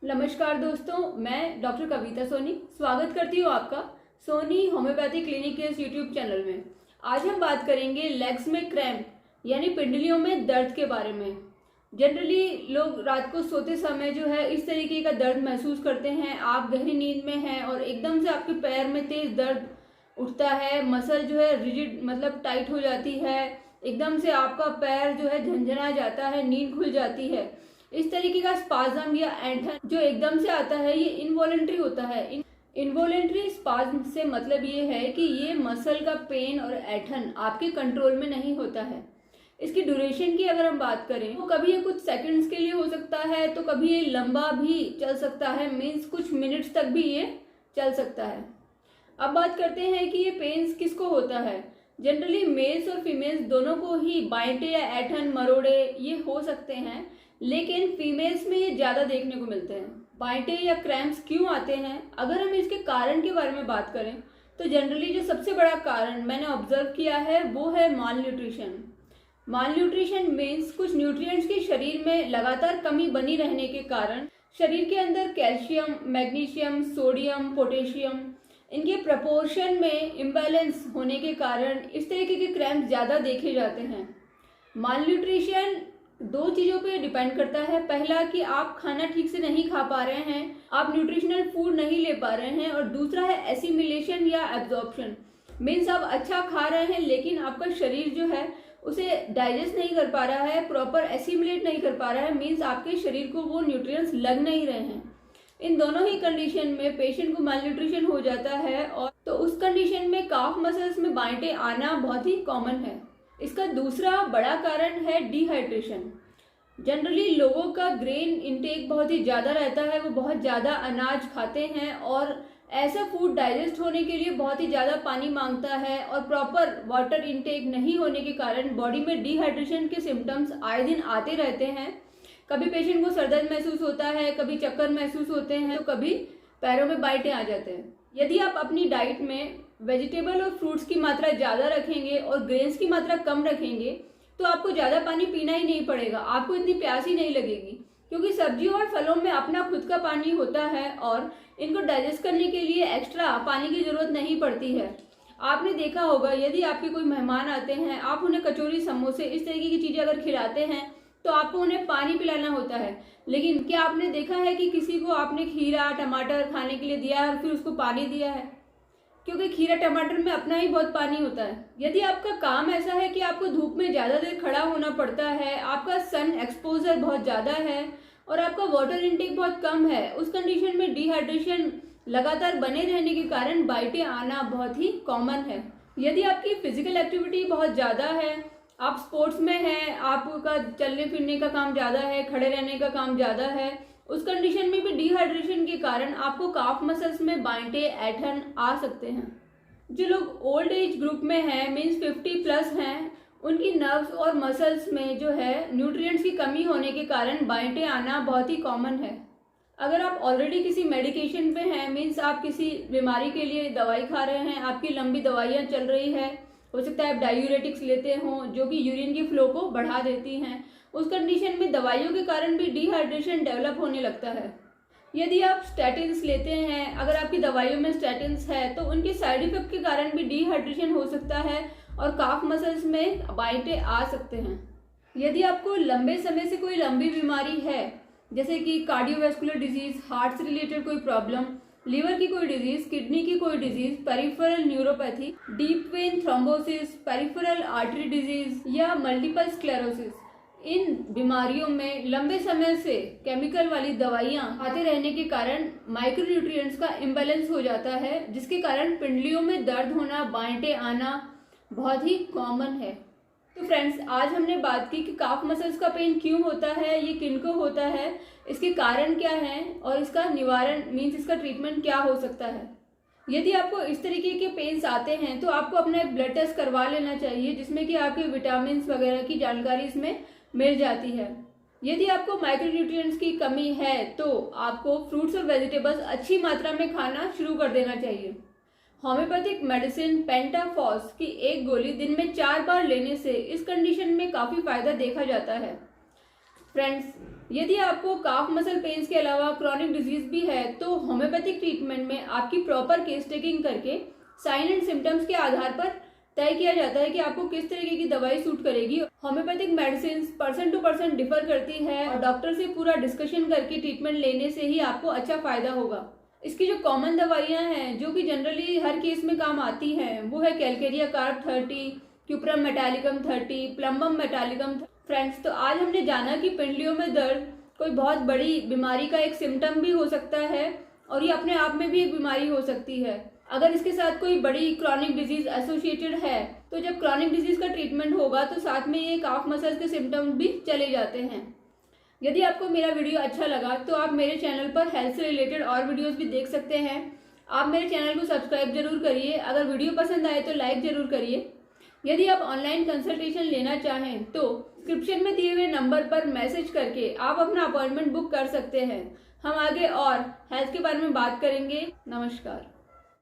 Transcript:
नमस्कार दोस्तों, मैं डॉक्टर कविता सोनी स्वागत करती हूँ आपका सोनी होम्योपैथी क्लिनिक के इस यूट्यूब चैनल में। आज हम बात करेंगे लेग्स में क्रैम्प यानी पिंडलियों में दर्द के बारे में। जनरली लोग रात को सोते समय जो है इस तरीके का दर्द महसूस करते हैं। आप गहरी नींद में हैं और एकदम से आपके पैर में तेज दर्द उठता है, मसल जो है रिजिड मतलब टाइट हो जाती है, एकदम से आपका पैर जो है झंझना जाता है, नींद खुल जाती है। इस तरीके का स्पाज्म या ऐंठन जो एकदम से आता है ये इनवॉलेंट्री होता है। इनवॉलेंट्री स्पाज्म से मतलब ये है कि ये मसल का पेन और ऐंठन आपके कंट्रोल में नहीं होता है। इसकी ड्यूरेशन की अगर हम बात करें तो कभी ये कुछ सेकंड्स के लिए हो सकता है, तो कभी ये लंबा भी चल सकता है, मीन्स कुछ मिनट्स तक भी ये चल सकता है। अब बात करते हैं कि ये पेन्स किसको होता है। जनरली मेल्स और फीमेल्स दोनों को ही बाइंटे या ऐंठन मरोड़े ये हो सकते हैं, लेकिन फीमेल्स में ये ज़्यादा देखने को मिलते हैं। बाइंटे या क्रैम्प्स क्यों आते हैं, अगर हम इसके कारण के बारे में बात करें तो जनरली जो सबसे बड़ा कारण मैंने ऑब्जर्व किया है वो है माल न्यूट्रिशन। माल न्यूट्रिशन मीन्स कुछ न्यूट्रिएंट्स की शरीर में लगातार कमी बनी रहने के कारण शरीर के अंदर कैल्शियम, मैग्नीशियम, सोडियम, पोटेशियम इनके प्रपोर्शन में इम्बैलेंस होने के कारण इस तरीके के क्रैम्प ज़्यादा देखे जाते हैं। माल न्यूट्रिशन दो चीज़ों पे डिपेंड करता है। पहला कि आप खाना ठीक से नहीं खा पा रहे हैं, आप न्यूट्रिशनल फूड नहीं ले पा रहे हैं, और दूसरा है एसिमिलेशन या एब्जॉर्प्शन। मीन्स आप अच्छा खा रहे हैं लेकिन आपका शरीर जो है उसे डाइजेस्ट नहीं कर पा रहा है, प्रॉपर एसिमिलेट नहीं कर पा रहा है, मीन्स आपके शरीर को वो न्यूट्रिएंट्स लग नहीं रहे हैं। इन दोनों ही कंडीशन में पेशेंट को माल न्यूट्रिशन हो जाता है, और तो उस कंडीशन में काफ मसल्स में बाइंटे आना बहुत ही कॉमन है। इसका दूसरा बड़ा कारण है डिहाइड्रेशन। जनरली लोगों का ग्रेन इंटेक बहुत ही ज़्यादा रहता है, वो बहुत ज़्यादा अनाज खाते हैं और ऐसा फूड डाइजेस्ट होने के लिए बहुत ही ज़्यादा पानी मांगता है, और प्रॉपर वाटर इंटेक नहीं होने के कारण बॉडी में डिहाइड्रेशन के सिम्टम्स आए दिन आते रहते हैं। कभी पेशेंट को सर दर्द महसूस होता है, कभी चक्कर महसूस होते हैं, तो कभी पैरों में बाइंटे आ जाते हैं। यदि आप अपनी डाइट में वेजिटेबल और फ्रूट्स की मात्रा ज़्यादा रखेंगे और ग्रेन्स की मात्रा कम रखेंगे तो आपको ज़्यादा पानी पीना ही नहीं पड़ेगा, आपको इतनी प्यास ही नहीं लगेगी, क्योंकि सब्जियों और फलों में अपना खुद का पानी होता है और इनको डाइजेस्ट करने के लिए एक्स्ट्रा पानी की ज़रूरत नहीं पड़ती है। आपने देखा होगा यदि आपके कोई मेहमान आते हैं, आप उन्हें कचौरी, समोसे इस तरीके की चीज़ें अगर खिलाते हैं तो आपको उन्हें पानी पिलाना होता है। लेकिन क्या आपने देखा है कि किसी को आपने खीरा, टमाटर खाने के लिए दिया है और फिर उसको पानी दिया है? क्योंकि खीरा टमाटर में अपना ही बहुत पानी होता है। यदि आपका काम ऐसा है कि आपको धूप में ज़्यादा देर खड़ा होना पड़ता है, आपका सन एक्सपोजर बहुत ज़्यादा है और आपका वाटर इनटेक बहुत कम है, उस कंडीशन में डिहाइड्रेशन लगातार बने रहने के कारण बाइंटे आना बहुत ही कॉमन है। यदि आपकी फिजिकल एक्टिविटी बहुत ज़्यादा है, आप स्पोर्ट्स में हैं, आपका चलने फिरने का काम ज़्यादा है, खड़े रहने का काम ज़्यादा है, उस कंडीशन में भी डिहाइड्रेशन के कारण आपको काफ मसल्स में बाइंटे, ऐंठन आ सकते हैं। जो लोग ओल्ड एज ग्रुप में हैं, मीन्स 50 प्लस हैं, उनकी नर्व्स और मसल्स में जो है न्यूट्रिएंट्स की कमी होने के कारण बाइंटे आना बहुत ही कॉमन है। अगर आप ऑलरेडी किसी मेडिकेशन पे हैं, मीन्स आप किसी बीमारी के लिए दवाई खा रहे हैं, आपकी लंबी दवाइयाँ चल रही है, हो सकता है आप डायूरेटिक्स लेते हों जो कि यूरिन की फ्लो को बढ़ा देती हैं, उस कंडीशन में दवाइयों के कारण भी डिहाइड्रेशन डेवलप होने लगता है। यदि आप स्टैटिन्स लेते हैं, अगर आपकी दवाइयों में स्टैटिन्स है तो उनके साइड इफेक्ट के कारण भी डिहाइड्रेशन हो सकता है और काफ मसल्स में बाइंटे आ सकते हैं। यदि आपको लंबे समय से कोई लंबी बीमारी है, जैसे कि कार्डियोवैस्कुलर डिजीज, हार्ट से रिलेटेड कोई प्रॉब्लम, लीवर की कोई डिजीज, किडनी की कोई disease, peripheral neuropathy, deep vein thrombosis, peripheral artery disease या मल्टीपल स्क्लेरोसिस, इन बीमारियों में लंबे समय से केमिकल वाली दवाइयाँ खाते रहने के कारण माइक्रोन्यूट्रिएंट्स का इम्बैलेंस हो जाता है, जिसके कारण पिंडलियों में दर्द होना, बाइंटे आना बहुत ही कॉमन है। तो फ्रेंड्स, आज हमने बात की कि काफ मसल्स का पेन क्यों होता है, ये किनको होता है, इसके कारण क्या हैं और इसका निवारण मीन्स इसका ट्रीटमेंट क्या हो सकता है। यदि आपको इस तरीके के पेन्स आते हैं तो आपको अपना एक ब्लड टेस्ट करवा लेना चाहिए, जिसमें कि आपके विटामिन वगैरह की जानकारी इसमें मिल जाती है। यदि आपको माइक्रोन्यूट्रिएंट्स की कमी है तो आपको फ्रूट्स और वेजिटेबल्स अच्छी मात्रा में खाना शुरू कर देना चाहिए। होम्योपैथिक मेडिसिन पेंटाफॉस की एक गोली दिन में 4 बार लेने से इस कंडीशन में काफ़ी फायदा देखा जाता है। फ्रेंड्स, यदि आपको काफ मसल पेन्स के अलावा क्रॉनिक डिजीज भी है तो होम्योपैथिक ट्रीटमेंट में आपकी प्रॉपर केस टेकिंग करके साइन एंड सिम्टम्स के आधार पर तय किया जाता है कि आपको किस तरीके की दवाई सूट करेगी। Homeopathic medicine person to person differ करती है और डॉक्टर से पूरा डिस्कशन करके ट्रीटमेंट लेने से ही आपको अच्छा फायदा होगा। इसकी जो कॉमन दवाइयां हैं जो कि जनरली हर केस में काम आती हैं वो है Calcarea carb 30, cuprum metallicum 30, plumbum metallicum. Friends, तो आज हमने जाना कि पिंडलियों में दर्द कोई बहुत बड़ी बीमारी का एक सिम्टम भी हो सकता है और ये अपने आप में भी एक बीमारी हो सकती है। अगर इसके साथ कोई बड़ी क्रॉनिक डिजीज एसोसिएटेड है तो जब क्रॉनिक डिजीज का ट्रीटमेंट होगा तो साथ में ये काफ मसल्स के सिम्टम्स भी चले जाते हैं। यदि आपको मेरा वीडियो अच्छा लगा तो आप मेरे चैनल पर हेल्थ से रिलेटेड और वीडियोस भी देख सकते हैं। आप मेरे चैनल को सब्सक्राइब जरूर करिए। अगर वीडियो पसंद आए तो लाइक जरूर करिए। यदि आप ऑनलाइन कंसल्टेशन लेना चाहें तो डिस्क्रिप्शन में दिए हुए नंबर पर मैसेज करके आप अपना अपॉइंटमेंट बुक कर सकते हैं। हम आगे और हेल्थ के बारे में बात करेंगे। नमस्कार।